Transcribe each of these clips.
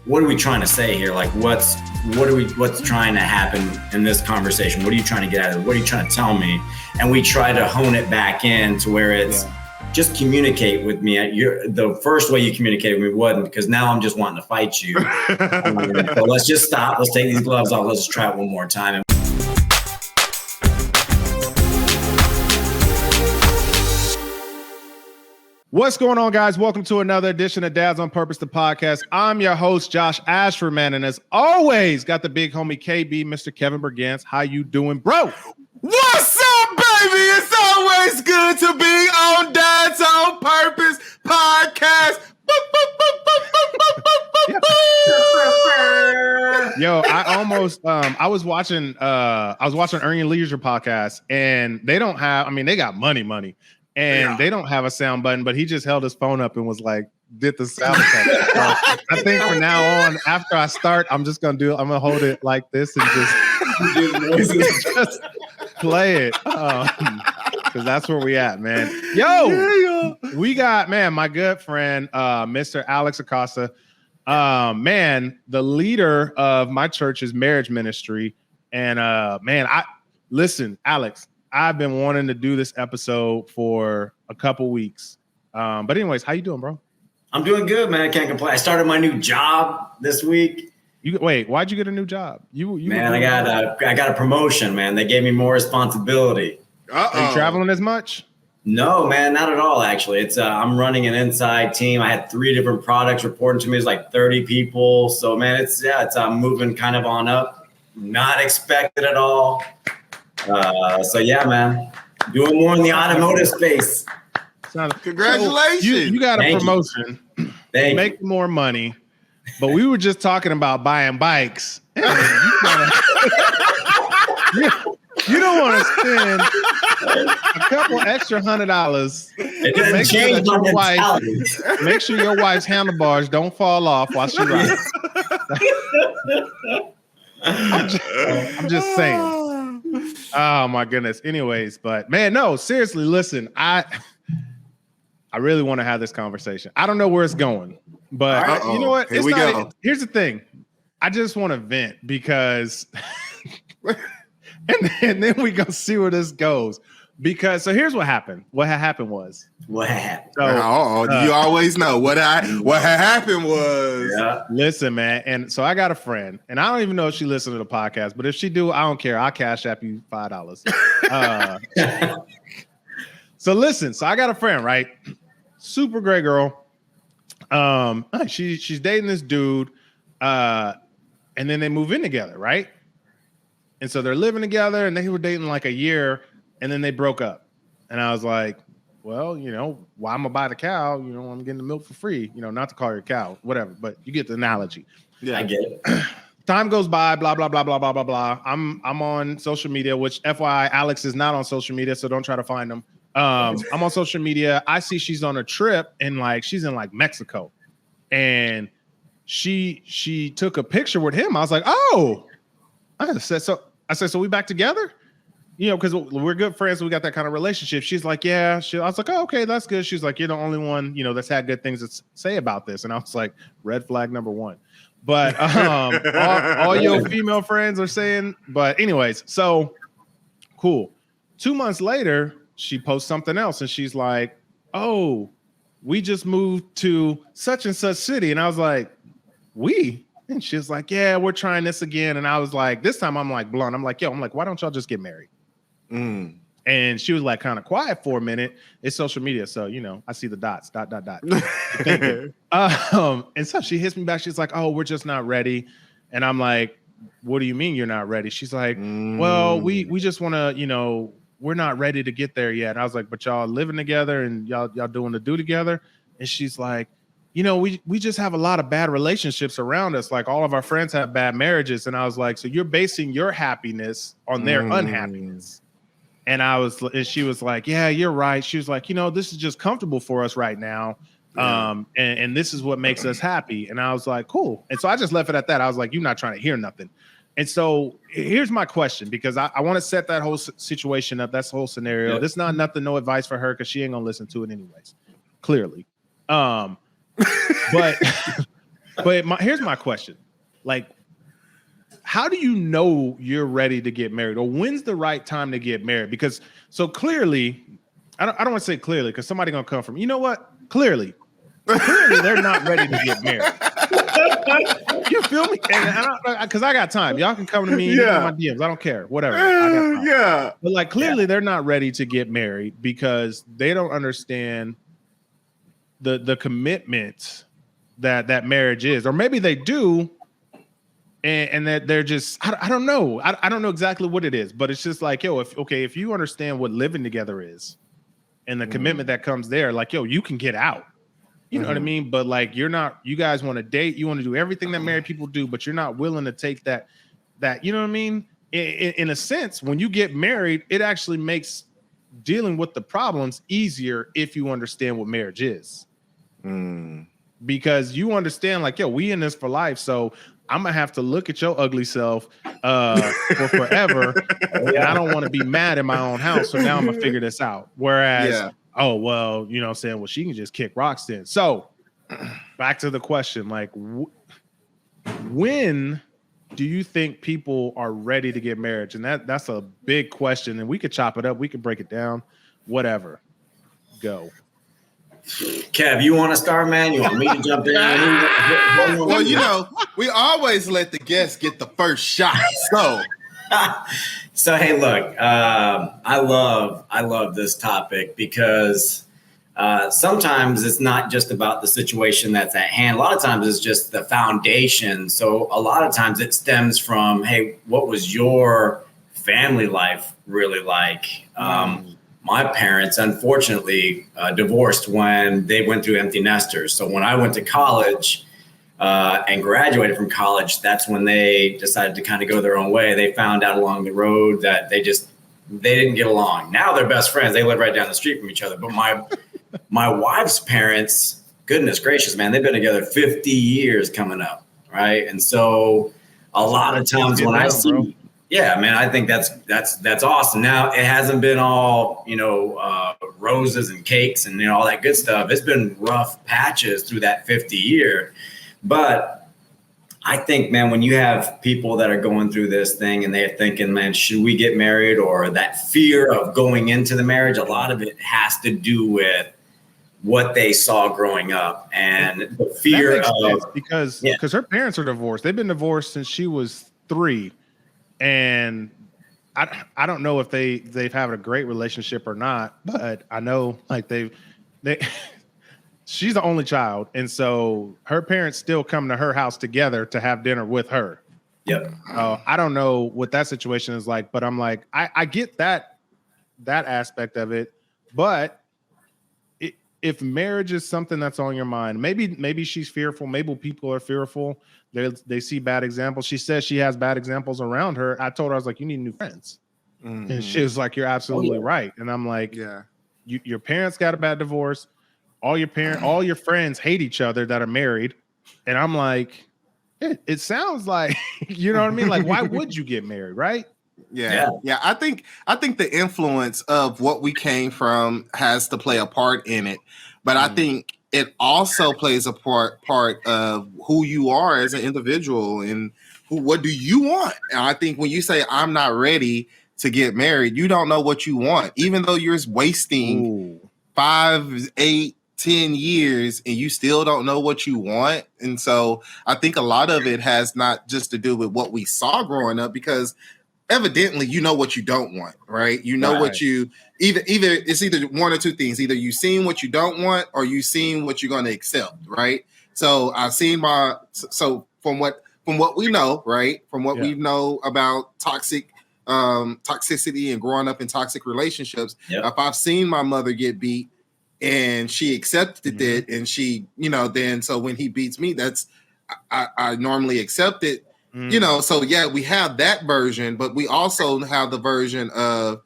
what are we trying to say here? Like, what's trying to happen in this conversation? What are you trying to get out of it? What are you trying to tell me? And we try to hone it back in to where it's just communicate with me. The first way you communicated with me wasn't, because now I'm just wanting to fight you. So let's just stop. Let's take these gloves off. Let's just try it one more time. What's going on, guys? Welcome to another edition of Dads on Purpose, the podcast. I'm your host, Josh Ashford, man. And as always, got the big homie KB, Mr. Kevin Brigance. How you doing, bro? What's up, baby? It's always good to be on Dads on Purpose podcast. Yo, I was watching Earn Your Leisure podcast, and they don't have, they got money. And they don't have a sound button, but he just held his phone up and was like, did the sound effect. So I think from now on, after I start, I'm gonna hold it like this and just play it. Because that's where we at, man. Yo, we got, my good friend, Mr. Alex Acosta. The leader of my church's marriage ministry. And listen, Alex, I've been wanting to do this episode for a couple weeks. But anyways, how you doing, bro? I'm doing good, man. I can't complain. I started my new job this week. Why'd you get a new job? I got a promotion, man. They gave me more responsibility. Are you traveling as much? No, man, not at all, actually. It's I'm running an inside team. I had 3 different products reporting to me. It's like 30 people. So, man, it's moving kind of on up. Not expected at all. So yeah, man, doing more in the automotive space. Congratulations! You got a promotion. Thank make you. More money, but we were just talking about buying bikes. You don't want to spend a couple extra $100. It doesn't change my mentality. Make sure your wife's handlebars don't fall off while she rides. I'm just saying. Oh my goodness. Anyways, but man, no, seriously, listen, I really want to have this conversation. I don't know where it's going, but you know what? Here's the thing. I just want to vent because and then we go see where this goes. Because so here's what happened. What happened was. So, you always know what happened was. Yeah. Listen, man, and so I got a friend, and I don't even know if she listened to the podcast, but if she do, I don't care. I'll cash app you $5. So listen, so I got a friend, right? Super great girl. She's dating this dude, and then they move in together, right? And so they're living together, and they were dating like a year. And then they broke up. And I was like, well, why I'm going to buy the cow? I'm getting the milk for free. Not to call her a cow, whatever. But you get the analogy. Yeah, I get it. Time goes by, blah, blah, blah, blah, blah, blah, blah. I'm on social media, which FYI, Alex is not on social media, so don't try to find him. I'm on social media. I see she's on a trip, and she's in Mexico. And she took a picture with him. I was like, oh. I said, so we back together? Because we're good friends, so we got that kind of relationship. She's like, yeah. I was like, oh, okay, that's good. She's like, you're the only one, that's had good things to say about this. And I was like, red flag number 1. But all your female friends are saying. But anyways, so cool. 2 months later, she posts something else, and she's like, oh, we just moved to such and such city. And I was like, we? And she's like, yeah, we're trying this again. And I was like, this time I'm like blunt. I'm like, why don't y'all just get married? And she was like kind of quiet for a minute. It's social media, so I see the dots. ... And so she hits me back. She's like, "Oh, we're just not ready." And I'm like, "What do you mean you're not ready?" She's like, "Well, we just want to, we're not ready to get there yet." And I was like, "But y'all living together and y'all doing the do together?" And she's like, we just have a lot of bad relationships around us. Like all of our friends have bad marriages. And I was like, so you're basing your happiness on their unhappiness. And she was like, yeah, you're right. She was like, this is just comfortable for us right now. And this is what makes us happy. And I was like, cool. And so I just left it at that. I was like, you're not trying to hear nothing. And so here's my question, because I want to set that whole situation up. That's the whole scenario. Yeah. This is not nothing, no advice for her, because she ain't going to listen to it anyways, clearly. But But here's my question. Like, how do you know you're ready to get married, or when's the right time to get married? Because so clearly, I don't want to say clearly because somebody gonna come from, you know what? Clearly they're not ready to get married. You feel me? Because I got time. Y'all can come to me in my DMs. I don't care. Whatever. I got time. Yeah. But like clearly they're not ready to get married because they don't understand the commitment that marriage is, or maybe they do, and that they're just I don't know. I don't know exactly what it is, but it's just like, yo, if you understand what living together is and the commitment that comes there, like, yo, you can get out. You know what I mean? But like, you guys want to date, you want to do everything that married people do, but you're not willing to take that, you know what I mean? In a sense, when you get married, it actually makes dealing with the problems easier if you understand what marriage is. Because you understand, like, yo, we in this for life. So I'm gonna have to look at your ugly self for forever. And I don't want to be mad in my own house. So now I'm gonna figure this out. Whereas, oh, well, you know what I'm saying? Well, she can just kick rocks then. So back to the question, like, when do you think people are ready to get married? And that's a big question. And we could chop it up. We could break it down, whatever. Go. Kev, you want to start, man? You want me to jump in? Well, you know, we always let the guests get the first shot. So hey, look, I love this topic because sometimes it's not just about the situation that's at hand. A lot of times it's just the foundation. So a lot of times it stems from, hey, what was your family life really like? My parents, unfortunately, divorced when they went through empty nesters. So when I went to college and graduated from college, that's when they decided to kind of go their own way. They found out along the road that they didn't get along. Now they're best friends. They live right down the street from each other. But my wife's parents, goodness gracious, man, they've been together 50 years coming up, right? And so a lot of times when I see, yeah, man, I think that's awesome. Now it hasn't been all, roses and cakes and all that good stuff. It's been rough patches through that 50 year. But I think, man, when you have people that are going through this thing and they're thinking, man, should we get married, or that fear of going into the marriage, a lot of it has to do with what they saw growing up and the fear of, because her parents are divorced. They've been divorced since she was 3. And I don't know if they've had a great relationship or not, but I know like they she's the only child. And so her parents still come to her house together to have dinner with her. Yep. I don't know what that situation is like, but I'm like, I get that aspect of it. But if marriage is something that's on your mind, maybe she's fearful. Maybe people are fearful. They see bad examples. She says she has bad examples around her. I told her, I was like, you need new friends. And she was like, you're absolutely right. And I'm like, your parents got a bad divorce. All your friends hate each other that are married. And I'm like, it sounds like, you know what I mean? Like, why would you get married? Right. Yeah. I think the influence of what we came from has to play a part in it. But I think it also plays a part of who you are as an individual and what do you want? And I think when you say I'm not ready to get married, you don't know what you want, even though you're wasting 5, 8, 10 years and you still don't know what you want. And so I think a lot of it has not just to do with what we saw growing up, because evidently you know what you don't want, right? You know what you either it's either one or two things. Either you've seen what you don't want or you've seen what you're going to accept, right? So I've seen from what we know, right? From what we know about toxicity and growing up in toxic relationships, if I've seen my mother get beat and she accepted it, and she, then so when he beats me, that's I normally accept it. So we have that version, but we also have the version of,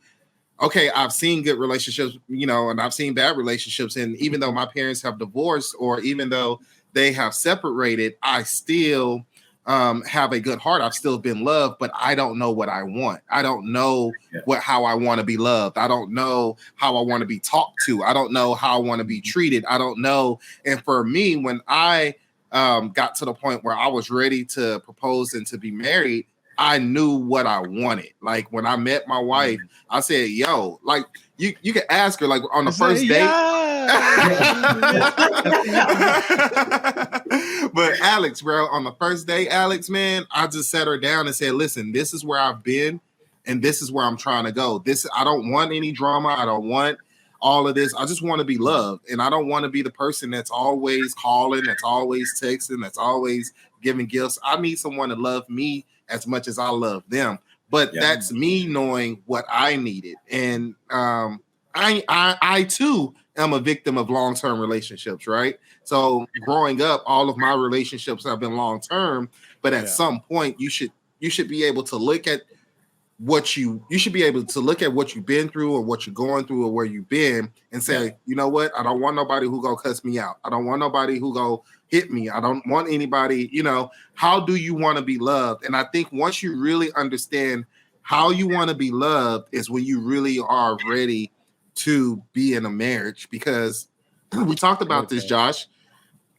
okay, I've seen good relationships, and I've seen bad relationships. And even though my parents have divorced, or even though they have separated, I still have a good heart. I've still been loved, but I don't know what I want. I don't know how I want to be loved. I don't know how I want to be talked to. I don't know how I want to be treated. I don't know. And for me, when I got to the point where I was ready to propose and to be married, I knew what I wanted. Like when I met my wife, I said, yo, like you can ask her like on the first date. But Alex, bro, on the first day, Alex, man, I just sat her down and said, listen, this is where I've been and this is where I'm trying to go. I don't want any drama. I don't want all of this. I just want to be loved. And I don't want to be the person that's always calling, that's always texting, that's always giving gifts. I need someone to love me as much as I love them. But that's me knowing what I needed. And I too am a victim of long-term relationships, right? So growing up, all of my relationships have been long-term, but at some point you should be able to look at what you should be able to look at what you've been through or what you're going through or where you've been and say, you know what? I don't want nobody who go cuss me out. I don't want nobody who go hit me. I don't want anybody, how do you want to be loved? And I think once you really understand how you want to be loved is when you really are ready to be in a marriage, because we talked about this, Josh.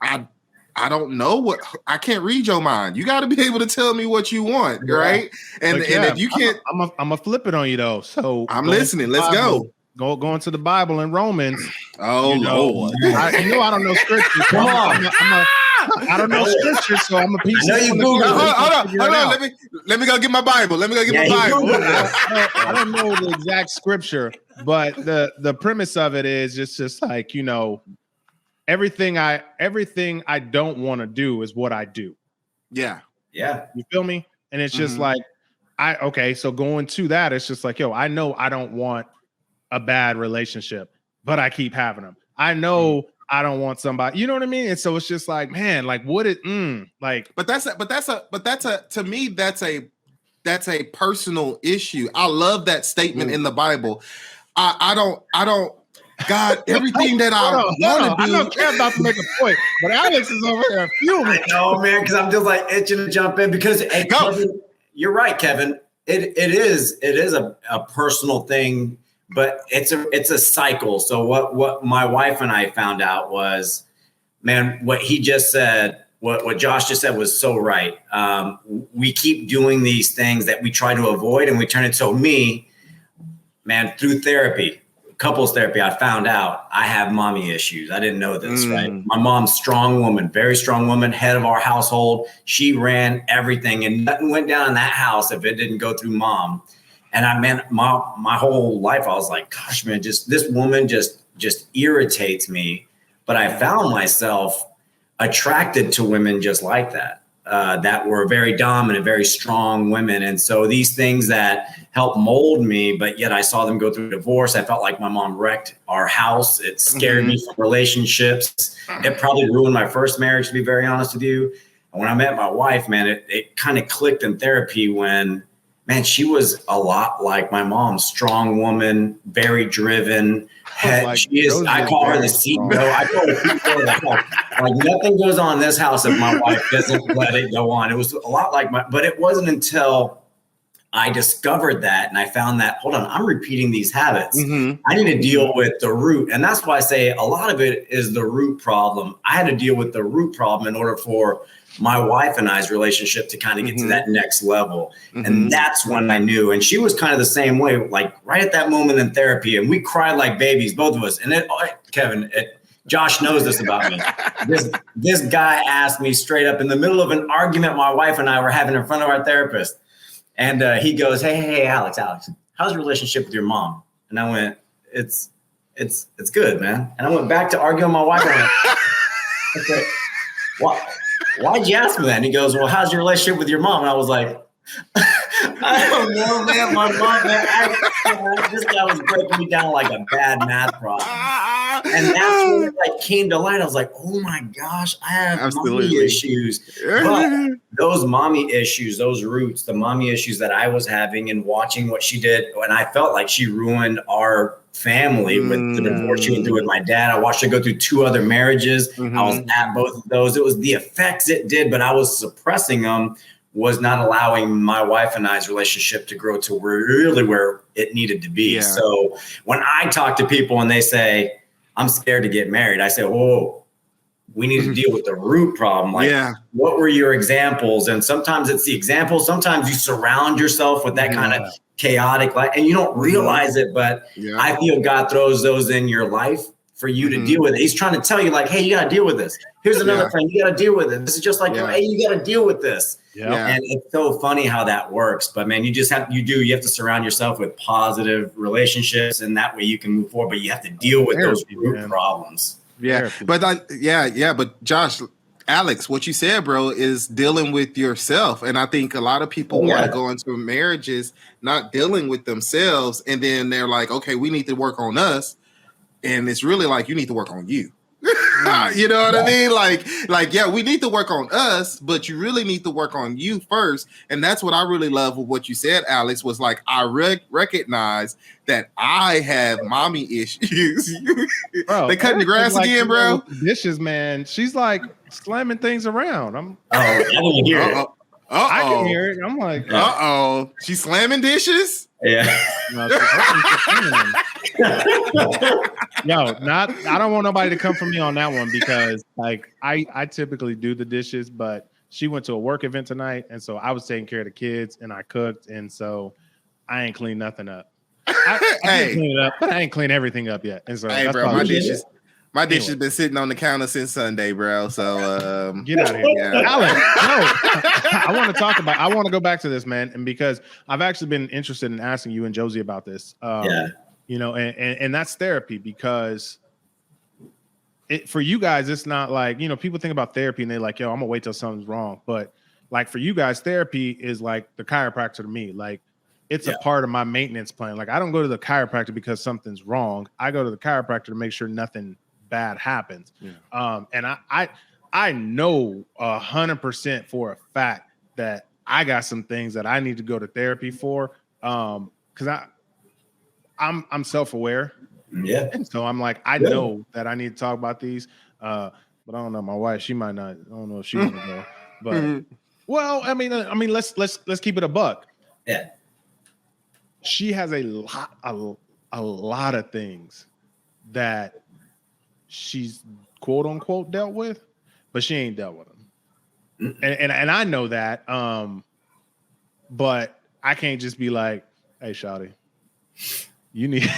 I don't know I can't read your mind. You got to be able to tell me what you want, right? And if you can't, I'm gonna flip it on you though. So I'm listening. Let's go. Go into the Bible and Romans. Oh Lord! I don't know scripture. Come on. I don't know scripture, so I'm a piece. I know you Google. Hold on. Let me go get my Bible. I don't know the exact scripture, but the premise of it is just like, everything I don't want to do is what I do. Yeah. You feel me? And it's just like, so going to that, it's just like, I know I don't want a bad relationship, but I keep having them. I know I don't want somebody, you know what I mean? And so it's just like, man, like what but that's to me, that's a personal issue. I love that statement in the Bible. I don't God, everything that I want to do. I don't care about to make a point, but Alex is over there fuming. I know, man, because I'm just like itching to jump in because Kevin, you're right, Kevin. It is a personal thing, but it's a cycle. So what my wife and I found out was, man, what he just said, what Josh just said was so right. We keep doing these things that we try to avoid, and we turn it. So me, man, through therapy. Couples therapy, I found out I have mommy issues. I didn't know this, right? My mom's strong woman, very strong woman, head of our household. She ran everything and nothing went down in that house if it didn't go through mom. And my whole life, I was like, gosh, man, this woman just irritates me. But I found myself attracted to women just like that. That were very dominant, very strong women. And so these things that helped mold me, but yet I saw them go through divorce. I felt like my mom wrecked our house. It scared me from relationships. It probably ruined my first marriage, to be very honest with you. And when I met my wife, man, it kind of clicked in therapy when, man, she was a lot like my mom, strong woman, very driven. I call her the seatbelt. I call her the seatbelt. Like nothing goes on in this house if my wife doesn't let it go on. It was a lot like but it wasn't until I discovered that and I found that, hold on, I'm repeating these habits. I need to deal with the root. And that's why I say a lot of it is the root problem. I had to deal with the root problem in order for my wife and I's relationship to kind of get to that next level. And that's when I knew. And she was kind of the same way, like right at that moment in therapy. And we cried like babies, both of us. And Josh knows this about me. This guy asked me straight up in the middle of an argument my wife and I were having in front of our therapist. And he goes, hey, Alex, how's your relationship with your mom? And I went, it's good, man. And I went back to arguing with my wife. I went, okay, why'd you ask me that? And he goes, well, how's your relationship with your mom? And I was like, I don't know, man. My mom, man, this guy was breaking me down like a bad math problem. And that's when it like came to light. I was like, oh my gosh, I have mommy issues. But those mommy issues, those roots, the mommy issues that I was having and watching what she did, and I felt like she ruined our family with the divorce she went through with my dad. I watched her go through 2 other marriages. I was at both of those. It was the effects it did, but I was suppressing them, was not allowing my wife and I's relationship to grow to where it needed to be. Yeah. So when I talk to people and they say, I'm scared to get married, I say, whoa, We need to deal with the root problem. Like, what were your examples? And sometimes it's the examples. Sometimes you surround yourself with that kind of chaotic life and you don't realize it, but I feel God throws those in your life for you to deal with it. He's trying to tell you like, hey, you got to deal with this. Here's another friend. You got to deal with it. This is just like, hey, you got to deal with this. And it's so funny how that works. But man, you have to surround yourself with positive relationships, and that way you can move forward. But you have to deal with those root problems. But Josh, Alex, what you said, bro, is dealing with yourself. And I think a lot of people want to go into marriages not dealing with themselves, and then they're like, okay, we need to work on us. And it's really like, you need to work on you. You know what I mean? Like, yeah, we need to work on us, but you really need to work on you first. And that's what I really love with what you said, Alex, was like, I recognize that I have mommy issues. Bro, they cutting the grass like, again, bro. Dishes, man. She's like slamming things around. I didn't hear it. I can hear it. I'm like, she's slamming dishes. Yeah. No, I don't want nobody to come for me on that one, because like I typically do the dishes, but she went to a work event tonight, and so I was taking care of the kids and I cooked, and so I ain't cleaned nothing up. I clean it up, but I ain't cleaned everything up yet. And so bro, my dish has been sitting on the counter since Sunday, bro. So get out of here. Alex, no. I want to go back to this, man. And because I've actually been interested in asking you and Josie about this. You know, and that's therapy, because for you guys, it's not like, you know, people think about therapy and they're like, yo, I'm gonna wait till something's wrong. But like for you guys, therapy is like the chiropractor to me. Like it's a part of my maintenance plan. Like I don't go to the chiropractor because something's wrong. I go to the chiropractor to make sure nothing bad happens. And I know 100% for a fact that I got some things that I need to go to therapy for, because I'm self-aware, and so I'm like, I know that I need to talk about these, but I don't know, my wife, she might not. I don't know if she want to go, but well, I mean let's keep it a buck. She has a lot of things that she's quote unquote dealt with, but she ain't dealt with them. And I know that. But I can't just be like, hey, shawty, you need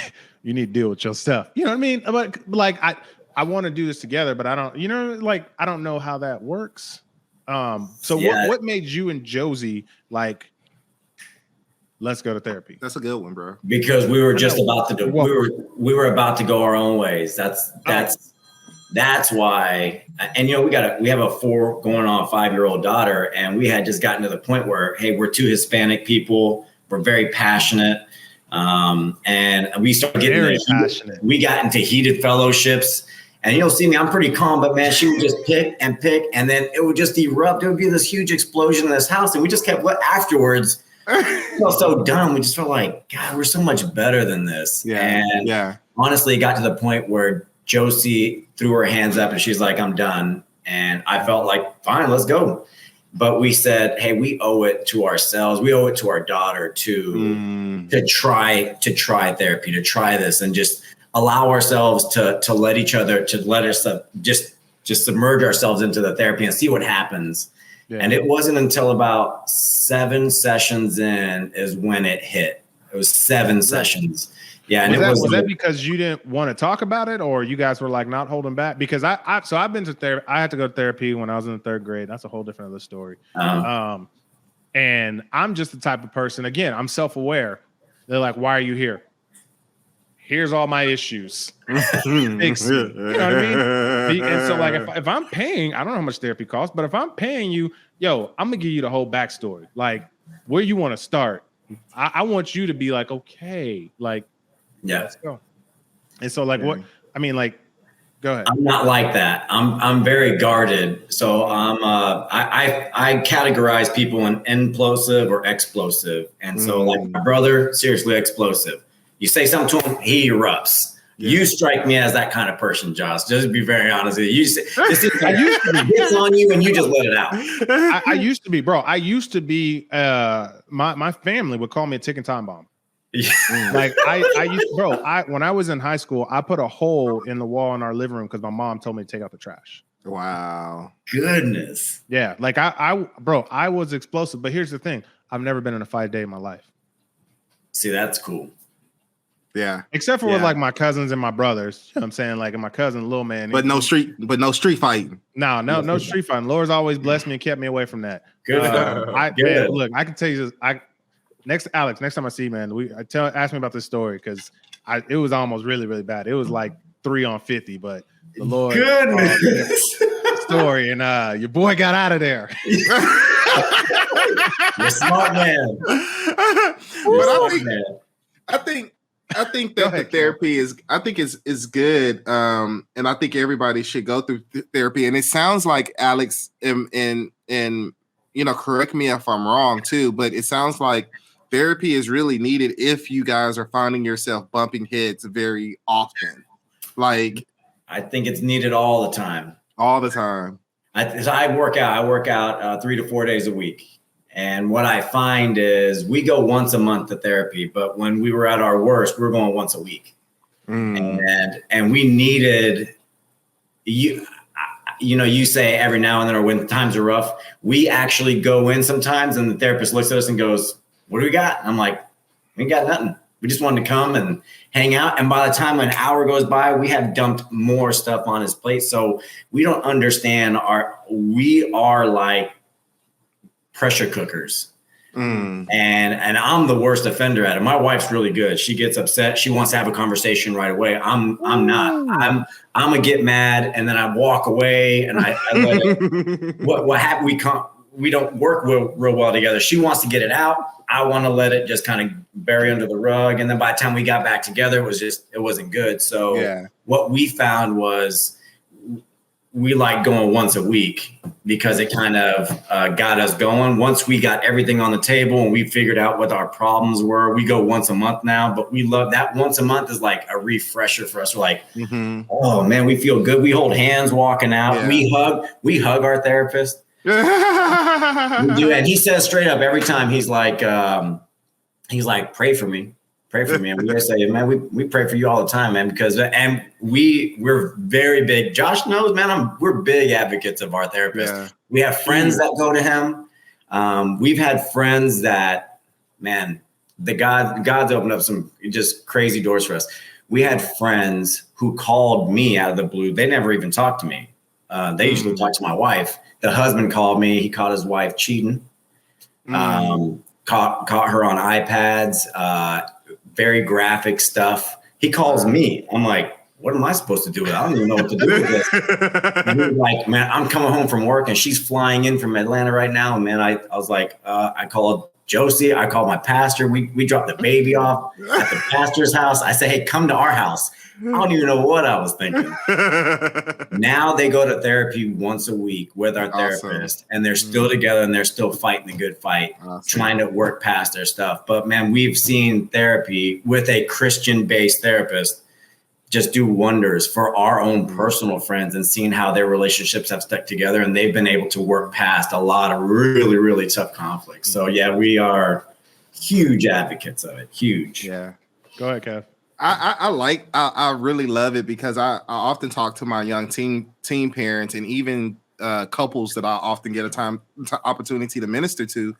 to deal with your stuff. You know what I mean? But like I want to do this together, but I don't, you know, like I don't know how that works. So what made you and Josie like, let's go to therapy? That's a good one, bro. Because we were just about to do. We were about to go our own ways. That's why. And you know, we have a 4 going on 5-year-old daughter, and we had just gotten to the point where, hey, we're 2 Hispanic people. We're very passionate, and we started getting very passionate. We got into heated fellowships. And you'll see me, I'm pretty calm, but man, she would just pick, and then it would just erupt. It would be this huge explosion in this house, and we just kept afterwards. We felt so dumb. We just felt like, God, we're so much better than this. Honestly, it got to the point where Josie threw her hands up and she's like, I'm done. And I felt like, fine, let's go. But we said, hey, we owe it to ourselves. We owe it to our daughter to try therapy, to try this, and just allow ourselves to let each other, to let us just submerge ourselves into the therapy and see what happens. And it wasn't until about 7 sessions in is when it hit. It was 7 sessions. Yeah. And was that because you didn't want to talk about it, or you guys were like not holding back? Because I've been to therapy. I had to go to therapy when I was in the 3rd grade. That's a whole different other story. And I'm just the type of person, again, I'm self-aware. They're like, why are you here? Here's all my issues. Fix me. You know what I mean? And so like, if I'm paying, I don't know how much therapy costs, but if I'm paying you, yo, I'm gonna give you the whole backstory. Like where you want to start. I want you to be like, okay, like, let's go. And so like, what, I mean, like, go ahead. I'm not like that. I'm very guarded. So I categorize people in implosive or explosive. And so like my brother, seriously explosive. You say something to him, he erupts. You strike me as that kind of person, Josh. Just to be very honest with you. It's on you and you just let it out. I used to be, bro. I used to be, my family would call me a ticking time bomb. Like when I was in high school, I put a hole in the wall in our living room because my mom told me to take out the trash. Wow. Goodness. Yeah, like I was explosive, but here's the thing: I've never been in a fight day in my life. See, that's cool. Yeah. Except for with like my cousins and my brothers. You know what I'm saying? Like, and my cousin, little man. But no street fighting. No street fighting. Lord's always blessed me and kept me away from that. Good. Man, look, I can tell you this. Next time I see you, man, ask me about this story because it was almost really, really bad. It was like 3 on 50, but the Lord story, and your boy got out of there. You're a smart man. I think that the therapy is good. And I think everybody should go through therapy. And it sounds like Alex and correct me if I'm wrong too, but it sounds like therapy is really needed if you guys are finding yourself bumping heads very often. Like, I think it's needed all the time. All the time. I work out 3 to 4 days a week. And what I find is we go once a month to therapy, but when we were at our worst, we were going once a week. And we needed you say every now and then, or when times are rough, we actually go in sometimes and the therapist looks at us and goes, "What do we got?" And I'm like, "We ain't got nothing. We just wanted to come and hang out." And by the time an hour goes by, we have dumped more stuff on his plate. So we don't understand we are like pressure cookers. And I'm the worst offender at it. My wife's really good. She gets upset. She wants to have a conversation right away. I'm not. I'm gonna get mad and then I walk away and I let it. What happened? We don't work real well together. She wants to get it out. I want to let it just kind of bury under the rug. And then by the time we got back together, it wasn't good. So what we found was we like going once a week because it kind of got us going. Once we got everything on the table and we figured out what our problems were, we go once a month now, but we love that once a month is like a refresher for us. We're like, oh man, we feel good. We hold hands walking out. Yeah. We hug our therapist. We do, and he says straight up every time, he's like, pray for me. Pray for me. And we just say, man, we pray for you all the time, man, because we're very big. Josh knows, man, we're big advocates of our therapist. Yeah. We have friends that go to him. We've had friends that, man, God's opened up some just crazy doors for us. We had friends who called me out of the blue. They never even talked to me. They usually talk to my wife. The husband called me. He caught his wife cheating. Caught her on iPads. Very graphic stuff. He calls me. I'm like, what am I supposed to do with it? I don't even know what to do with this. And he's like, man, I'm coming home from work and she's flying in from Atlanta right now. And man, I was like, I called Josie. I called my pastor. We dropped the baby off at the pastor's house. I said, hey, come to our house. I don't even know what I was thinking. Now they go to therapy once a week with our therapist, and they're still together and they're still fighting the good fight, trying to work past their stuff. But man, we've seen therapy with a Christian-based therapist just do wonders for our own personal friends and seeing how their relationships have stuck together and they've been able to work past a lot of really, really tough conflicts. So yeah, we are huge advocates of it. Huge. Yeah. Go ahead, Kev. I really love it because I often talk to my young teen parents and even couples that I often get opportunity to minister to.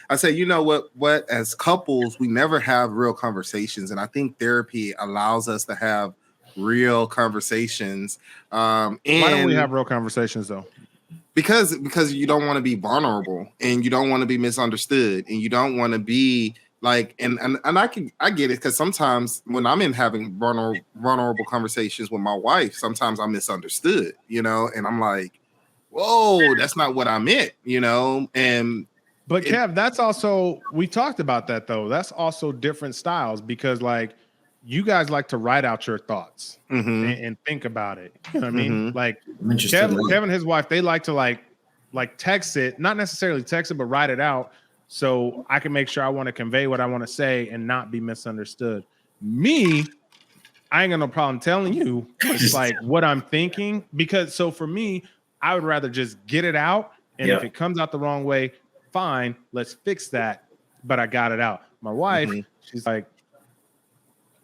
I say, you know what, as couples, we never have real conversations. And I think therapy allows us to have real conversations. Why don't we have real conversations though? Because you don't want to be vulnerable and you don't want to be misunderstood and you don't want to be like, and I get it, because sometimes when I'm in having vulnerable conversations with my wife, sometimes I'm misunderstood, and I'm like, whoa, that's not what I meant, But Kev, that's also, we talked about that though. That's also different styles because like you guys like to write out your thoughts and think about it. You know what I mean? Like Kevin and his wife, they like to like text it, not necessarily text it, but write it out. So I can make sure I want to convey what I want to say and not be misunderstood. Me, I ain't got no problem telling you it's like what I'm thinking, because so for me, I would rather just get it out. And if it comes out the wrong way, fine, let's fix that. But I got it out. My wife, she's like,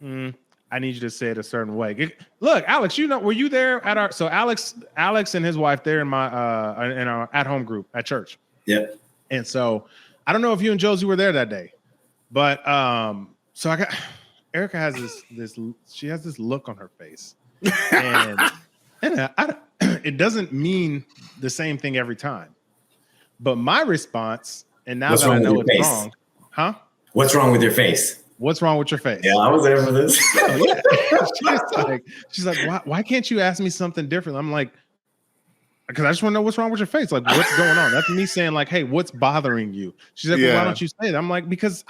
I I need you to say it a certain way. Look, Alex, were you there at so Alex and his wife, they're in our at-home group at church. Yep. And so I don't know if you and Josie were there that day, but so Erica has she has this look on her face, and it doesn't mean the same thing every time. But my response, and now that I know it's wrong, huh? What's wrong with your face? What's wrong with your face? Yeah, I was there for this. Oh, yeah. she's like, why can't you ask me something different? I'm like, because I just want to know what's wrong with your face. Like, what's going on? That's me saying, like, hey, what's bothering you? She's like, well, why don't you say it? I'm like, because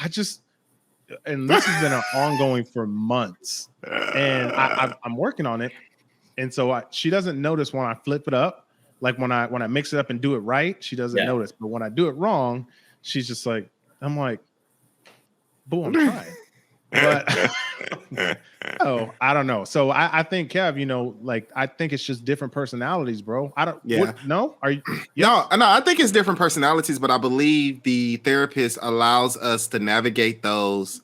and this has been ongoing for months, and I'm working on it. And so she doesn't notice when I flip it up, like when I mix it up and do it right, she doesn't notice. But when I do it wrong, she's just like, I'm like, boo, I'm trying. But I don't know. So I think, Kev, like, I think it's just different personalities, bro. I don't. Yeah. No. Are you? Yeah. No. I think it's different personalities, but I believe the therapist allows us to navigate those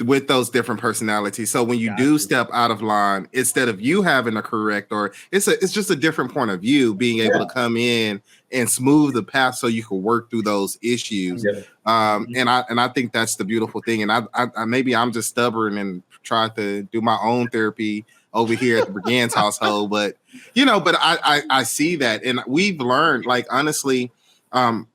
with those different personalities. So when you do step out of line, instead of you having to correct, or it's just a different point of view, being able to come in and smooth the path so you can work through those issues. And I think that's the beautiful thing. And I maybe I'm just stubborn and try to do my own therapy over here at the Brigance household, but I see that, and we've learned, like, honestly,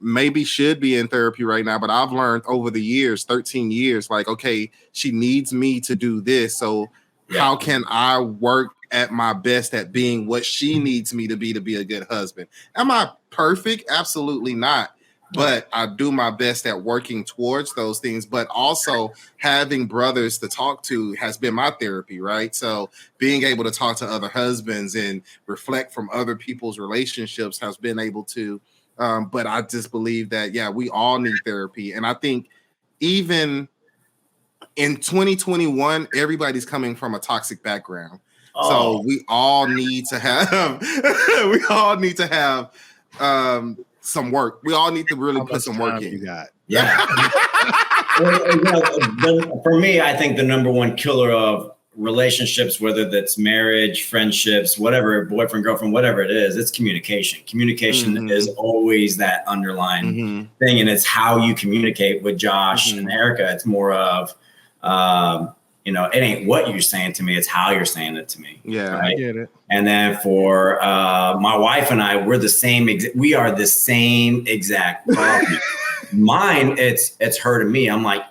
maybe should be in therapy right now, but I've learned over the years, 13 years, like, okay, she needs me to do this. So how can I work at my best at being what she needs me to be a good husband? Am I perfect? Absolutely not. But I do my best at working towards those things, but also having brothers to talk to has been my therapy, right? So being able to talk to other husbands and reflect from other people's relationships has been able to, but I just believe that, we all need therapy. And I think even in 2021, everybody's coming from a toxic background. So we all need to have, some work. We all need to really put some work in. You got. Yeah. For me, I think the number one killer of relationships, whether that's marriage, friendships, whatever, boyfriend, girlfriend, whatever it is, it's communication. Communication is always that underlying thing. And it's how you communicate with Josh and Erica. It's more of, it ain't what you're saying to me, it's how you're saying it to me. Yeah, right? I get it. And then for my wife and I, we're the same. We are the same exact problem. Mine, it's her to me. I'm like,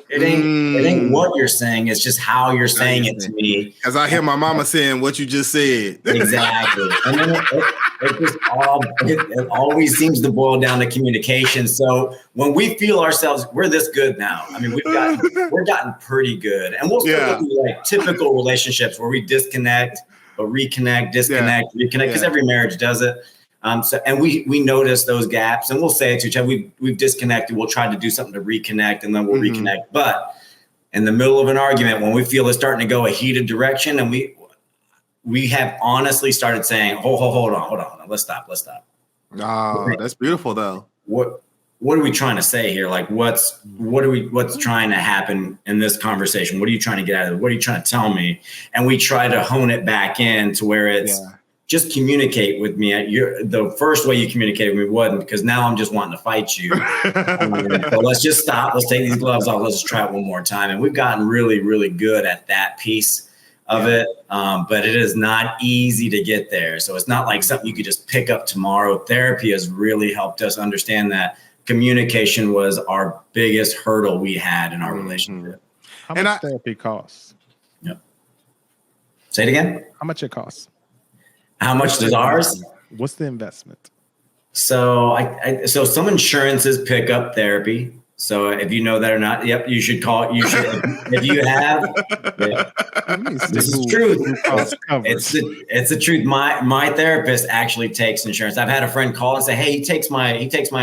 it ain't what you're saying. It's just how you're saying it to me. Because I hear my mama saying what you just said. Exactly. And then it always seems to boil down to communication. So when we feel ourselves, we're this good now. I mean, we're gotten pretty good. And we'll still go through like typical relationships where we disconnect, but reconnect, disconnect, reconnect, because every marriage does it. And we notice those gaps, and we'll say it to each other. We've disconnected. We'll try to do something to reconnect, and then we'll reconnect. But in the middle of an argument, when we feel it's starting to go a heated direction, and we have honestly started saying, hold on, let's stop. Oh, that's beautiful though. What are we trying to say here? Like, what's trying to happen in this conversation? What are you trying to get out of it? What are you trying to tell me? And we try to hone it back in to where it's just communicate with me. The first way you communicated with me wasn't, because now I'm just wanting to fight you. So let's just stop. Let's take these gloves off. Let's just try it one more time. And we've gotten really, really good at that piece of it. But it is not easy to get there. So it's not like something you could just pick up tomorrow. Therapy has really helped us understand that communication was our biggest hurdle we had in our relationship. How much therapy costs? Yep. Say it again. How much it costs? How much does ours? What's the investment? So so some insurances pick up therapy. So if you know that or not, you should call it. You should, if you have. This is truth. It's the truth. My therapist actually takes insurance. I've had a friend call and say, "Hey, he takes my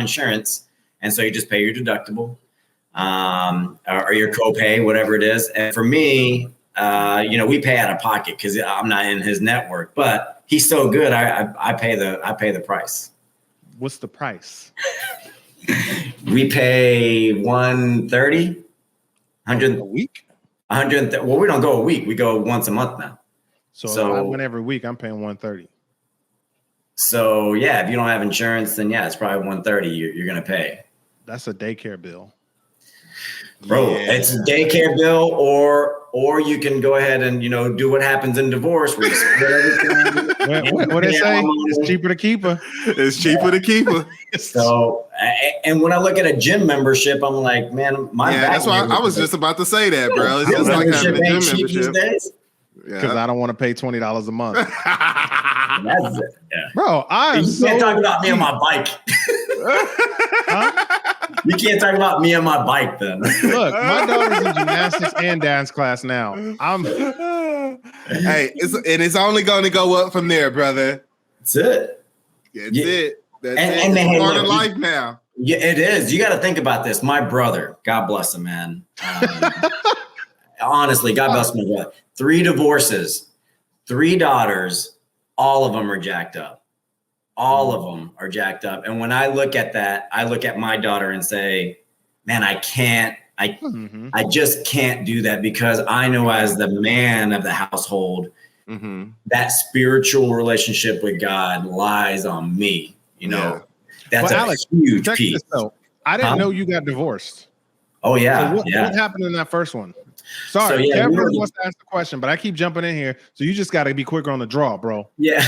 insurance," and so you just pay your deductible, or your copay, whatever it is. And for me, we pay out of pocket because I'm not in his network, but he's so good. I pay the price. What's the price? We pay $130 a week. Well, we don't go a week. We go once a month now. So if I went every week, I'm paying $130. So yeah, if you don't have insurance, then yeah, it's probably $130 you're gonna pay. That's a daycare bill. Bro, it's a daycare bill, or you can go ahead and do what happens in divorce where you split everything. What they say? It's cheaper to keep her. It's cheaper to keep her. So, and when I look at a gym membership, I'm like, man, that's why I was just about to say that, bro. It's just like having a gym membership these days. Because I don't want to pay $20 a month. That's it. Yeah. Bro, you can't talk about me on my bike. You can't talk about me on my bike then. Look, my daughter's in gymnastics and dance class now. Hey, it's only going to go up from there, brother. That's it. That's it. That's and it's part of life now. Yeah, it is. You got to think about this. My brother, God bless him, man. Honestly, God bless my brother. 3 divorces, 3 daughters, all of them are jacked up. All of them are jacked up. And when I look at that, I look at my daughter and say, man, I just can't do that, because I know as the man of the household, that spiritual relationship with God lies on me. That's Alex, huge piece. I didn't know you got divorced. Oh yeah. So what happened in that first one? Sorry, Kevin wants to ask the question, but I keep jumping in here, so you just got to be quicker on the draw, bro. Yeah.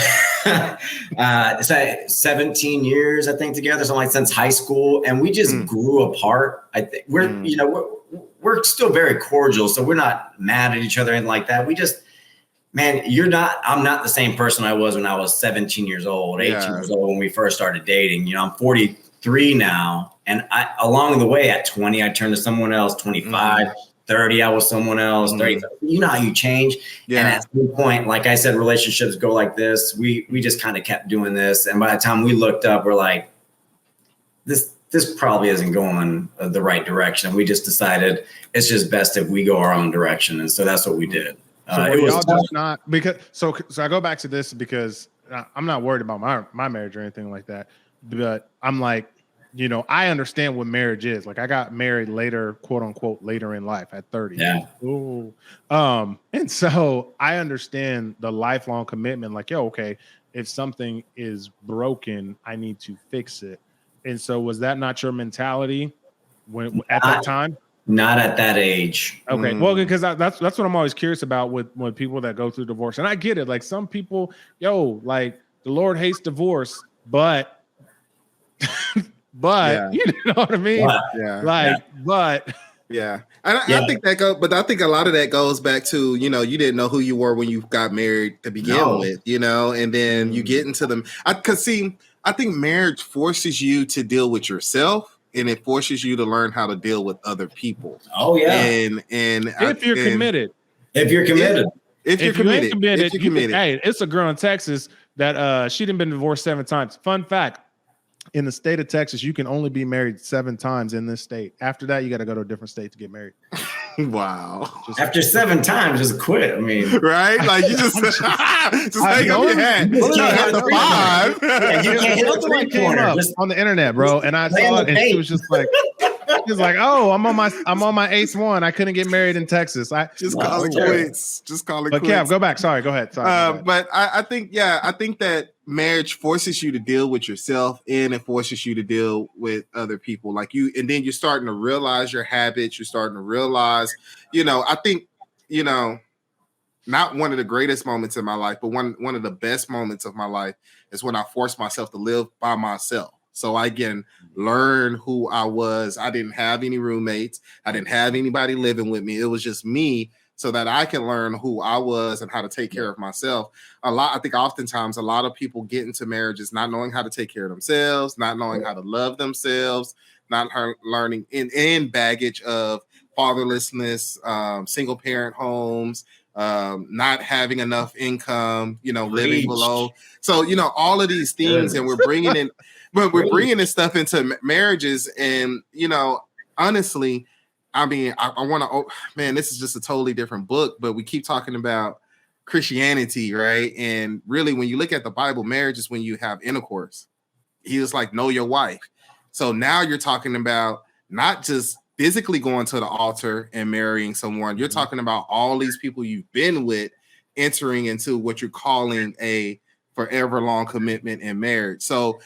It's 17 years, I think, together, something like since high school, and we just grew apart. I think we're still very cordial, so we're not mad at each other and like that. We just, man, I'm not the same person I was when I was 17 years old, 18 years old when we first started dating. I'm 43 now, and along the way at 20, I turned to someone else. 25. 30, I was someone else. 30, you know how you change. Yeah. And at some point, like I said, relationships go like this. We just kind of kept doing this. And by the time we looked up, we're like, this probably isn't going the right direction. We just decided it's just best if we go our own direction. And so that's what we did. So it was just not because, so I go back to this because I'm not worried about my marriage or anything like that. But I'm like, I understand what marriage is. Like, I got married later, quote unquote, later in life at 30. Yeah. Ooh. And so I understand the lifelong commitment. Like, okay, if something is broken, I need to fix it. And so was that not your mentality at that time? Not at that age. Okay. Well, because that's what I'm always curious about with people that go through divorce. And I get it. Like, some people, like, the Lord hates divorce, but you know what I mean? And I think I think a lot of that goes back to, you didn't know who you were when you got married to begin with, and then you get into them. I think marriage forces you to deal with yourself, and it forces you to learn how to deal with other people. Oh yeah. And if you're committed. If you're committed. Hey, it's a girl in Texas that she done been divorced 7 times. Fun fact. In the state of Texas, you can only be married 7 times in this state. After that, you got to go to a different state to get married. Wow. After 7 times, just quit. I mean, right? Like, you just hang up your hat. You can't hit the 5. Yeah, you can't hit the 3 corner on the internet, bro. And I saw it, and she was just like, oh, I'm on my 8th one. I couldn't get married in Texas. Just call it quits. But Kev, go back. Sorry, go ahead. Sorry. But I think that marriage forces you to deal with yourself, and it forces you to deal with other people. And then you're starting to realize your habits. You're starting to realize, I think, not one of the greatest moments in my life, but one of the best moments of my life is when I forced myself to live by myself. So I can learn who I was. I didn't have any roommates. I didn't have anybody living with me. It was just me, so that I can learn who I was and how to take care of myself. I think oftentimes a lot of people get into marriages not knowing how to take care of themselves, not knowing how to love themselves, not learning in baggage of fatherlessness, single parent homes, not having enough income, living below. So, all of these things, and we're bringing in, but we're bringing this stuff into marriages. And, honestly, I mean, I want to, man, this is just a totally different book, but we keep talking about Christianity, right? And really, when you look at the Bible, marriage is when you have intercourse. He was like, know your wife. So now you're talking about not just physically going to the altar and marrying someone. You're talking about all these people you've been with entering into what you're calling a forever long commitment in marriage. So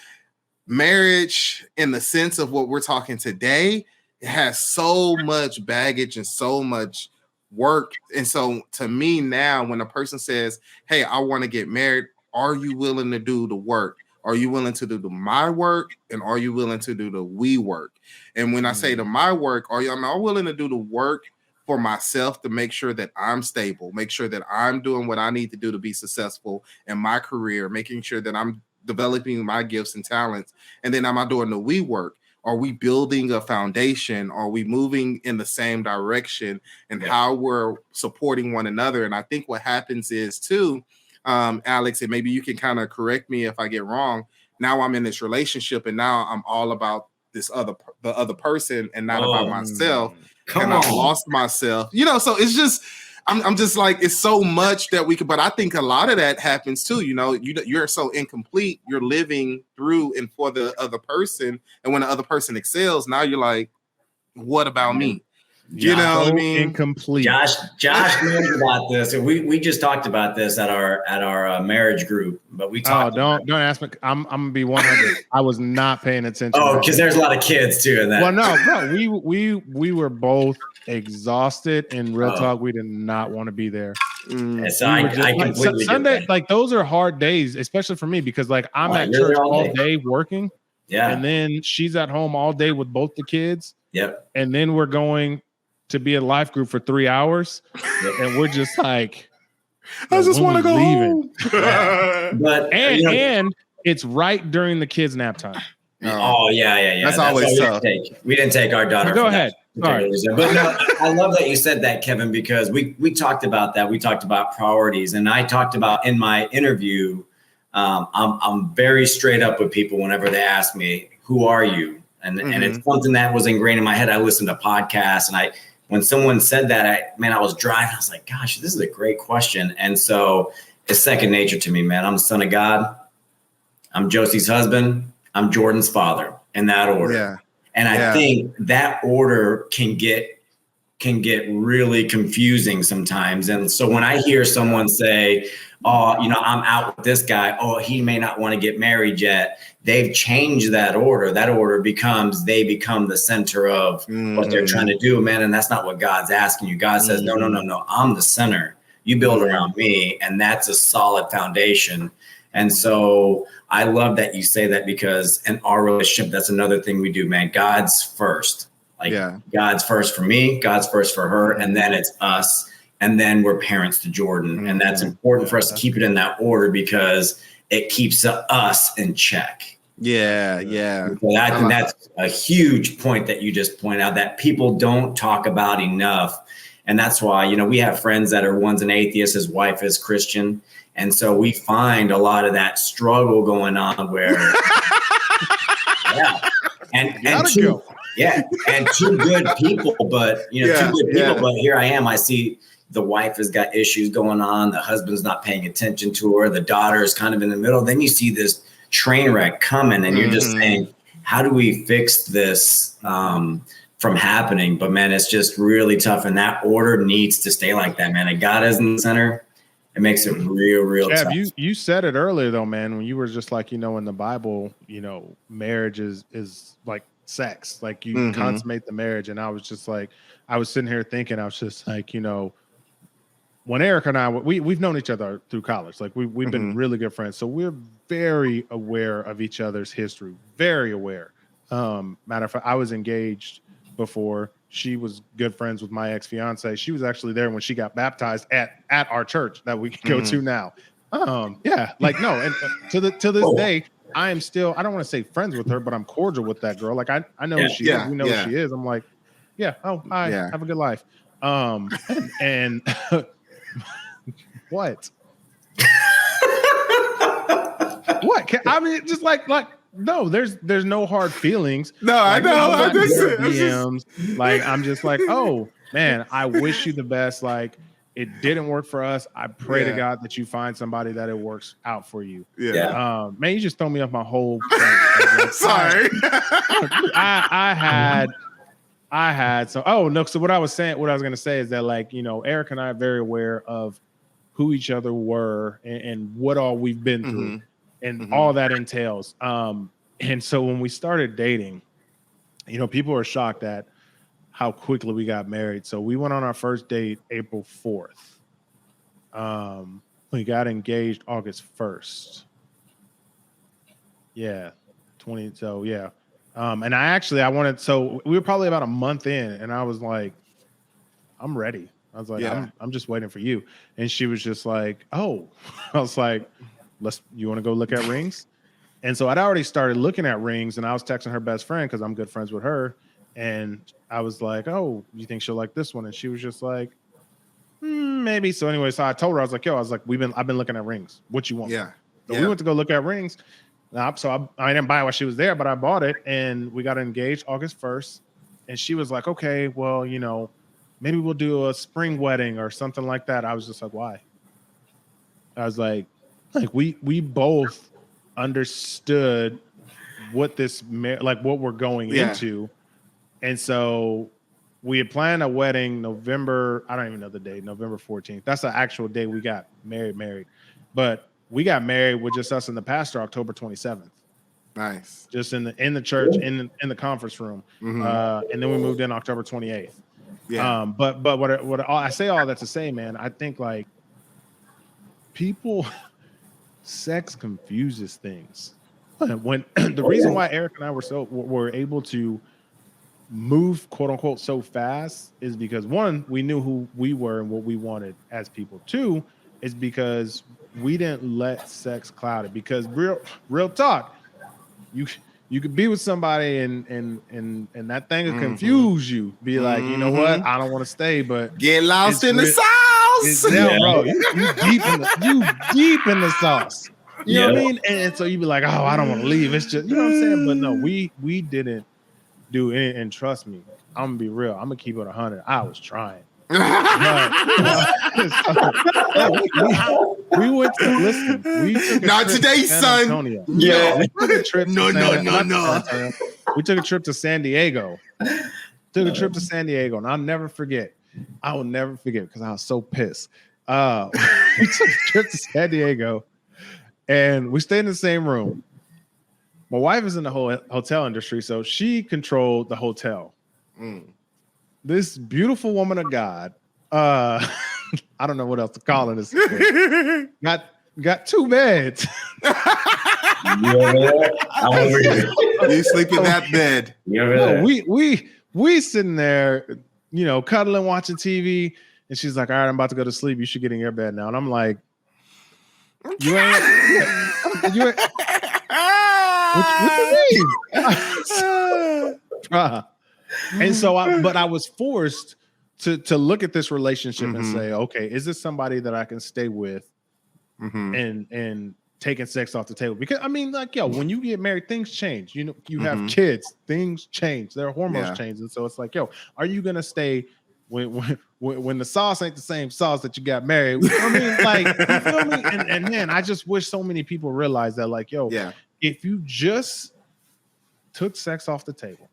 marriage, in the sense of what we're talking today, it has so much baggage and so much work. And so to me now, when a person says, hey, I want to get married, are you willing to do the work? Are you willing to do the my work? And are you willing to do the we work? And when I say the my work, am I willing to do the work for myself to make sure that I'm stable, make sure that I'm doing what I need to do to be successful in my career, making sure that I'm developing my gifts and talents? And then am I doing the we work? Are we building a foundation? Are we moving in the same direction and how we're supporting one another? And I think what happens is too, Alex, and maybe you can kind of correct me if I get wrong. Now I'm in this relationship and now I'm all about the other person and not about myself. And I've lost myself, so it's just, I'm just like, it's so much that we could, but I think a lot of that happens too. You're so incomplete. You're living through and for the other person. And when the other person excels, now you're like, what about me? You know what I mean? Incomplete. Josh knows about this. We just talked about this at our marriage group, but we talked. Don't ask me. I'm gonna be 100. I was not paying attention. Oh, because there's a lot of kids too in that. Well, no, bro. We were both exhausted, and real talk, we did not want to be there. So I completely Sunday, like those are hard days, especially for me, because like I'm at church all day working. Yeah. And then she's at home all day with both the kids. Yep. And then we're going to be a life group for 3 hours. Yep. And we're just like, I just want to go home. But and it's right during the kids' nap time. Oh yeah. That's always tough. We didn't take our daughter. Go ahead. But no, I love that you said that, Kevin, because we talked about that. We talked about priorities, and I talked about in my interview. I'm very straight up with people whenever they ask me, "Who are you?" And it's something that was ingrained in my head. I listened to podcasts, and when someone said that, I was driving. I was like, "Gosh, this is a great question." And so it's second nature to me, man. I'm the son of God. I'm Josie's husband. I'm Jordan's father, in that order. Yeah. And I think that order can get really confusing sometimes. And so when I hear someone say, "Oh, I'm out with this guy. Oh, he may not want to get married yet," they've changed that order. That order they become the center of what they're trying to do, man. And that's not what God's asking you. God says, no, I'm the center. You build around me. And that's a solid foundation. And so I love that you say that, because in our relationship, that's another thing we do, man. God's first. God's first for me, God's first for her, and then it's us. And then we're parents to Jordan. And that's important for us to keep it in that order, because it keeps us in check. Yeah. So I think that's a huge point that you just point out that people don't talk about enough. And that's why, we have friends that are, one's an atheist, his wife is Christian. And so we find a lot of that struggle going on where, and two good people, but but here I am, I see the wife has got issues going on. The husband's not paying attention to her. The daughter is kind of in the middle. Then you see this train wreck coming, and you're just saying, how do we fix this from happening? But man, it's just really tough. And that order needs to stay like that, man. And God is in the center. It makes it real tough. You said it earlier though, man, when you were just like, in the Bible, marriage is like sex, like you consummate the marriage. And I was just like, I was sitting here thinking, I was just like, when Eric and I, we've known each other through college, like we've been really good friends. So we're very aware of each other's history, very aware. Matter of fact, I was engaged before. She was good friends with my ex-fiance. She was actually there when she got baptized at our church that we go to now. And to this day, I am still, I don't want to say friends with her, but I'm cordial with that girl. Like I know who she is. We know who she is. I'm like, hi, have a good life. And what? What? Just like no, there's no hard feelings. No, I know. DMs. Like I'm just like, oh man, I wish you the best. Like it didn't work for us. I pray to God that you find somebody that it works out for you. Yeah. Man, you just throw me off my whole thing. Sorry. I had I had so. Oh no. So what I was going to say is that like Eric and I are very aware of who each other were and what all we've been through, and all that entails. And so when we started dating, people are shocked at how quickly we got married. So we went on our first date April 4th. We got engaged August 1st. Yeah. 20. So yeah. And so we were probably about a month in, and I was like, I'm ready. I was like, I'm just waiting for you. And she was just like, oh, I was like, you want to go look at rings? And so I'd already started looking at rings, and I was texting her best friend because I'm good friends with her. And I was like, oh, you think she'll like this one? And she was just like, maybe. So anyway, so I told her, I was like, I've been looking at rings. What you want? Yeah. So we went to go look at rings. So I didn't buy it while she was there, but I bought it, and we got engaged August 1st. And she was like, okay, well, maybe we'll do a spring wedding or something like that. I was just like, why? I was like we both understood what what we're going into. And so we had planned a wedding November, I don't even know the date, November 14th. That's the actual day we got married. But we got married with just us and the pastor October 27th. Nice. Just in the church, in the conference room. And then we moved in October 28th. Yeah. But what I say all that to say, man, I think like sex confuses things. When the reason why Eric and I were able to move, quote unquote, so fast is because one, we knew who we were and what we wanted as people. Two, is because we didn't let sex cloud it. Because real talk, you could be with somebody and that thing will confuse you. Be like, you know what? I don't want to stay, but get lost in the sauce. Bro, you deep in the sauce. You know what I mean? And so you be like, oh, I don't want to leave. It's just, you know what I'm saying? But no, we didn't do it. And trust me, I'm gonna be real. I'm gonna keep it 100. I was trying. We went to listen. We took not today, son. Antonio. Yeah, we took a trip. No. We took a trip to San Diego. And I'll never forget. I will never forget because I was so pissed. We took a trip to San Diego, and we stayed in the same room. My wife is in the whole hotel industry, so she controlled the hotel. This beautiful woman of God, I don't know what else to call her. This got two beds. You sleep in that bed. No, we sitting there, cuddling, watching TV, and she's like, "All right, I'm about to go to sleep. You should get in your bed now." And I'm like, "You ain't." What you mean? And so, I was forced to look at this relationship and say, okay, is this somebody that I can stay with and taking sex off the table? Because I mean, like, when you get married, things change. You have kids, things change. Their hormones change, and so it's like, are you gonna stay when the sauce ain't the same sauce that you got married? I mean, like, you feel me? And man, I just wish so many people realize that, like, if you just took sex off the table.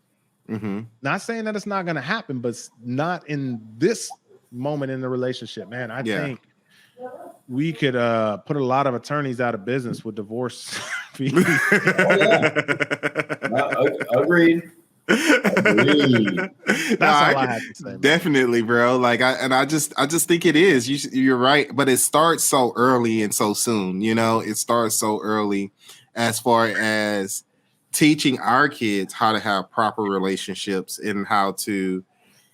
Not saying that it's not going to happen, but not in this moment in the relationship, man. I think we could put a lot of attorneys out of business with divorce fees. Agreed. That's all I have to say, man. Definitely, bro. Like, I just think it is. You're right, but it starts so early and so soon. It starts so early, as far as teaching our kids how to have proper relationships and how to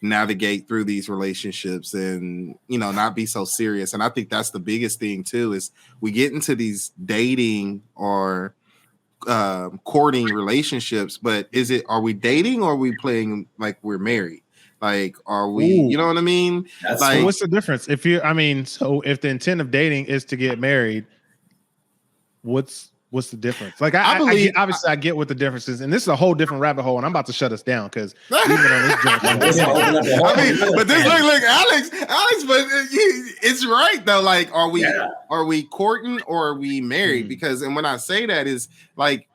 navigate through these relationships and, not be so serious. And I think that's the biggest thing too, is we get into these dating or courting relationships, but are we dating or are we playing like we're married? Like, are we, you know what I mean? So what's the difference? If the intent of dating is to get married, what's the difference? Like, I believe, obviously, I get what the difference is, and this is a whole different rabbit hole, and I'm about to shut us down because we've been on this joint. But this look, Alex, but it's right though. Like, are we courting or are we married? Because, and when I say that is like,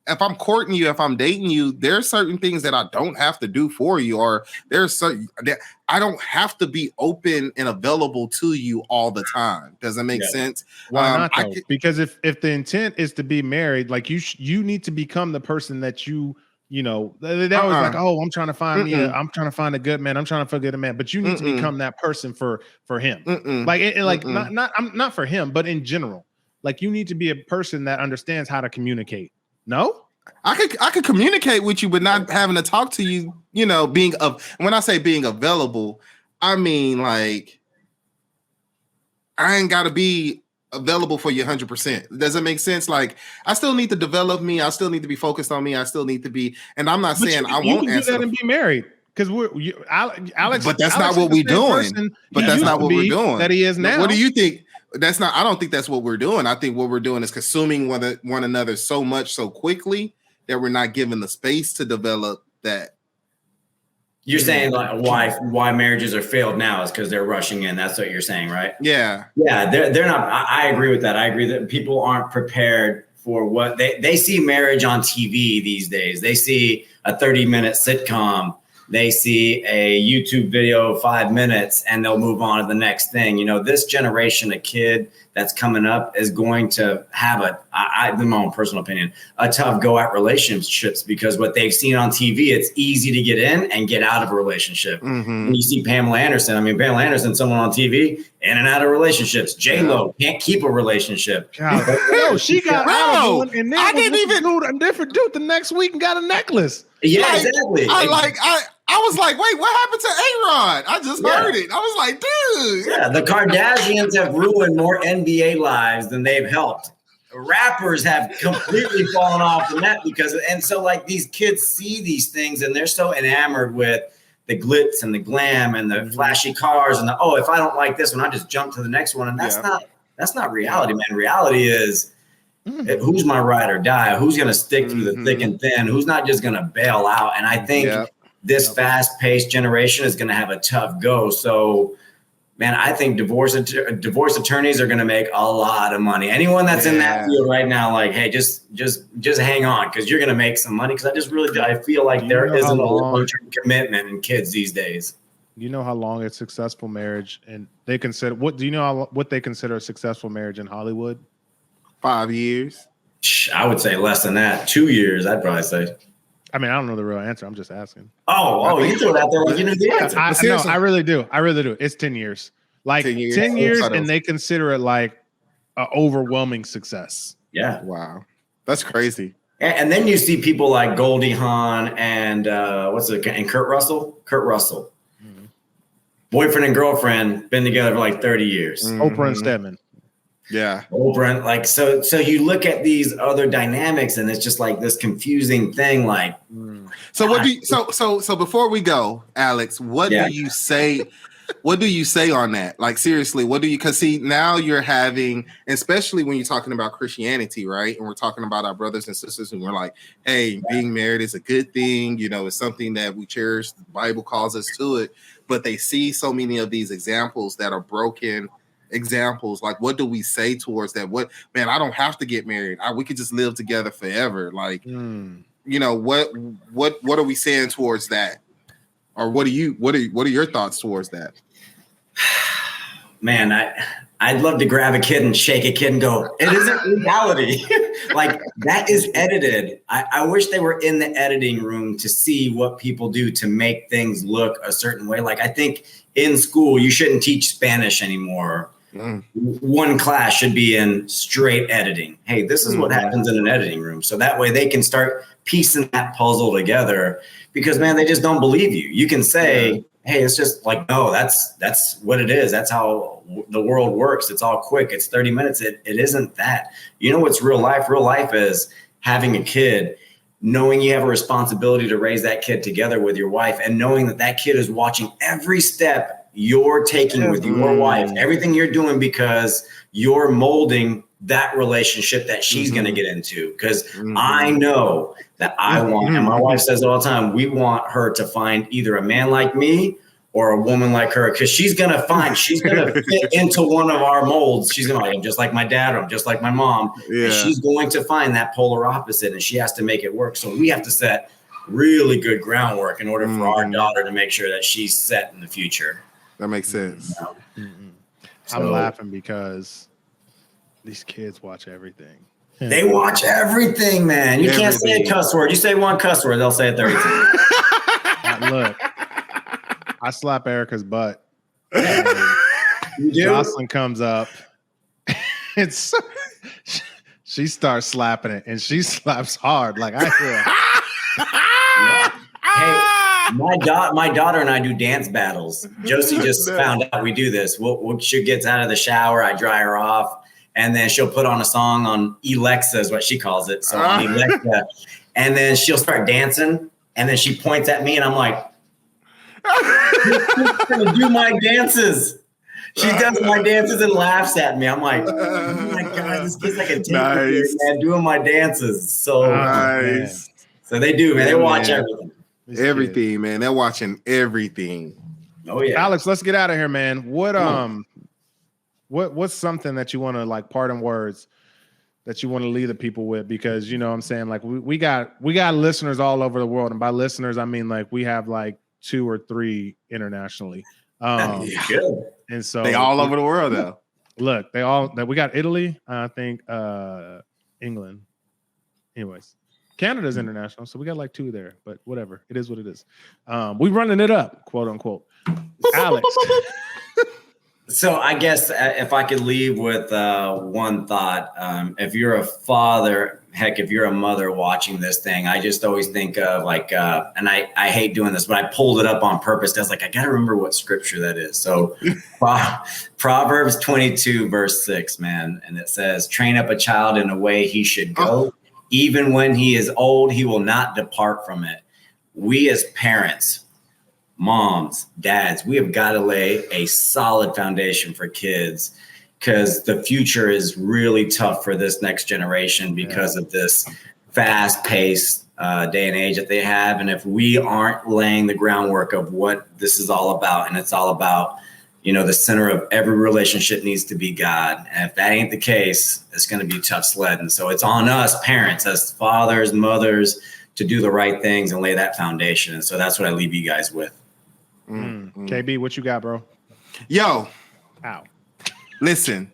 if I'm courting you, if I'm dating you, there's certain things that I don't have to do for you, or there's certain that I don't have to be open and available to you all the time. Does that make sense? Why not though? Because if the intent is to be married, like you need to become the person that you know, they always like, oh, I'm trying to find me I'm trying to find a good man. I'm trying to forget a man, but you need to become that person for him. Not for him, but in general. Like you need to be a person that understands how to communicate. No? I could communicate with you, but not having to talk to you, you know, when I say being available, I mean like I ain't gotta be available for you 100%. Does it make sense? Like I still need to develop me. I still need to be focused on me. I still need to be, and I'm not saying I won't answer. Do that and be married because Alex. But that's not what we're doing. But that's not what we're doing. That he is now. What do you think? I don't think that's what we're doing. I think what we're doing is consuming one another so much so quickly that we're not given the space to develop that. You're saying like why marriages are failed now is because they're rushing in. That's what you're saying, right? Yeah. Yeah, they're not. I agree with that. I agree that people aren't prepared for what they see marriage on TV these days. They see a 30-minute sitcom. They see a YouTube video of 5 minutes and they'll move on to the next thing. You know, this generation of kid that's coming up is going to have in my own personal opinion, a tough go at relationships because what they've seen on TV, it's easy to get in and get out of a relationship. Mm-hmm. When you see Pamela Anderson, someone on TV, in and out of relationships. J-Lo can't keep a relationship. No, she got out of one and then I didn't even do a different dude the next week and got a necklace. Yeah, exactly. I was like, wait, what happened to A-Rod? I just heard it. I was like, dude. Yeah, the Kardashians have ruined more NBA lives than they've helped. Rappers have completely fallen off the net and so like these kids see these things and they're so enamored with the glitz and the glam and the flashy cars and if I don't like this one, I just jump to the next one. And that's not reality, man. Reality is who's my ride or die? Who's going to stick through the thick and thin? Who's not just going to bail out? And I think this fast-paced generation is going to have a tough go. So, man, I think divorce attorneys are going to make a lot of money. Anyone that's in that field right now, like, hey, just hang on because you're going to make some money. Because I feel like there isn't a long-term commitment in kids these days. You know how long a successful marriage and they consider what they consider a successful marriage in Hollywood? 5 years. I would say less than that. 2 years, I'd probably say. I mean, I don't know the real answer. I'm just asking. You threw it out there like you knew the answer. I really do. It's 10 years. Like 10 years and they consider it like an overwhelming success. Yeah. Wow. That's crazy. And then you see people like Goldie Hawn and Kurt Russell. Mm-hmm. Boyfriend and girlfriend, been together for like 30 years. Mm-hmm. Oprah and Stedman. Yeah. Oprah, like so you look at these other dynamics and it's just like this confusing thing. Like, so what do you, so before we go, Alex, what do you say? What do you say on that? Like, seriously, because see, now you're having, especially when you're talking about Christianity, right? And we're talking about our brothers and sisters and we're like, hey, being married is a good thing. You know, it's something that we cherish. The Bible calls us to it, but they see so many of these examples that are broken examples. Like, what do we say towards that? I don't have to get married. We could just live together forever. Like, you know, what are we saying towards that? Or what are your thoughts towards that? Man, I'd love to grab a kid and shake a kid and go, it isn't reality. Like, that is edited. I wish they were in the editing room to see what people do to make things look a certain way. Like, I think in school, you shouldn't teach Spanish anymore. One class should be in straight editing. Hey, this is what happens in an editing room. So that way they can start piecing that puzzle together because, man, they just don't believe you. You can say, hey, it's just like, no, that's what it is. That's how the world works. It's all quick. It's 30 minutes. It isn't that. You know what's real life? Real life is having a kid, knowing you have a responsibility to raise that kid together with your wife and knowing that kid is watching every step you're taking with your wife, everything you're doing because you're molding that relationship that she's going to get into. Because I know that I want, and my wife says it all the time, we want her to find either a man like me or a woman like her, because she's gonna fit into one of our molds. She's gonna I'm just like my dad, or I'm just like my mom. Yeah. And she's going to find that polar opposite, and she has to make it work. So we have to set really good groundwork in order for our daughter to make sure that she's set in the future. That makes sense. I'm laughing because these kids watch everything. They watch everything, man. You can't say a cuss word. You say one cuss word, they'll say it 30 times. Look, I slap Erica's butt. You do? Jocelyn comes up. She starts slapping it, and she slaps hard. Like I feel. Hey, my daughter and I do dance battles. Josie just found out we do this. She gets out of the shower, I dry her off, and then she'll put on a song on Alexa, is what she calls it. So on Alexa, and then she'll start dancing, and then she points at me, and I'm like, "She's gonna do my dances." She does my dances and laughs at me. I'm like, "Oh my god, this kid's like a nice. Man doing my dances." So nice. So they do, man. They watch everything. Everything, man. They're watching everything. Oh yeah. Alex, let's get out of here, man. What's something that you want to like parting words that you want to leave the people with? Because you know what I'm saying, like we got listeners all over the world, and by listeners I mean like we have like 2 or 3 internationally. Good. And so they all over the world though. Look, we got Italy, I think England. Anyways, Canada's international, so we got like 2 there, but whatever. It is what it is. We running it up, quote unquote. Alex. So I guess if I could leave with one thought, if you're a father, heck, if you're a mother watching this thing, I just always think of like, and I hate doing this, but I pulled it up on purpose. I was like, I got to remember what scripture that is. So Proverbs 22, verse 6, man. And it says, train up a child in a way he should go. Even when he is old, he will not depart from it. We as parents, moms, dads, we have got to lay a solid foundation for kids, because the future is really tough for this next generation because of this fast-paced day and age that they have. And if we aren't laying the groundwork of what this is all about, and it's all about, you know, the center of every relationship needs to be God. And if that ain't the case, it's going to be tough sledding. So it's on us parents, as fathers, mothers, to do the right things and lay that foundation. And so that's what I leave you guys with. KB, what you got, bro? Yo. Ow. Listen,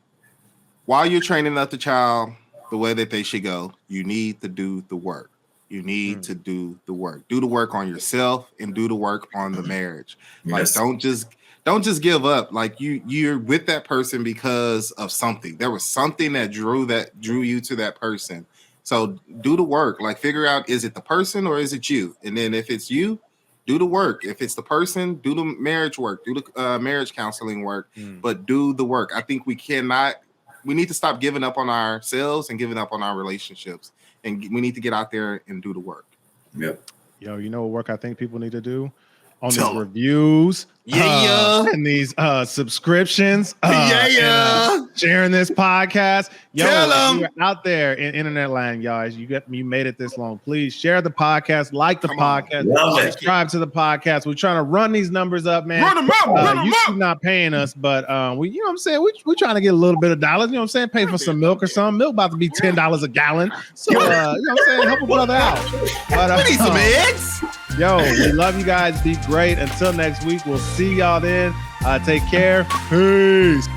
while you're training up the child the way that they should go, you need to do the work. You need to do the work. Do the work on yourself and do the work on the marriage. Yes. Like, don't just give up. Like you're with that person because of something. There was something that drew you to that person. So do the work. Like, figure out, is it the person or is it you? And then if it's you, do the work. If it's the person, do the marriage work. Do the marriage counseling work. But do the work. I think we need to stop giving up on ourselves and giving up on our relationships. And we need to get out there and do the work. Yep. Yo, you know what work I think people need to do? On these reviews, and these subscriptions, sharing this podcast. Yo, if you're out there in internet land, guys, you made it this long. Please share the podcast, like the podcast, subscribe to the podcast. We're trying to run these numbers up, man. Run them up. You're not paying us, but we, you know what I'm saying? We're trying to get a little bit of dollars. You know what I'm saying? Pay for some milk or something. Milk about to be $10 a gallon. So you know what I'm saying? Help a brother out. But we need some eggs. Yo, we love you guys. Be great. Until next week, we'll see y'all then. Take care. Peace.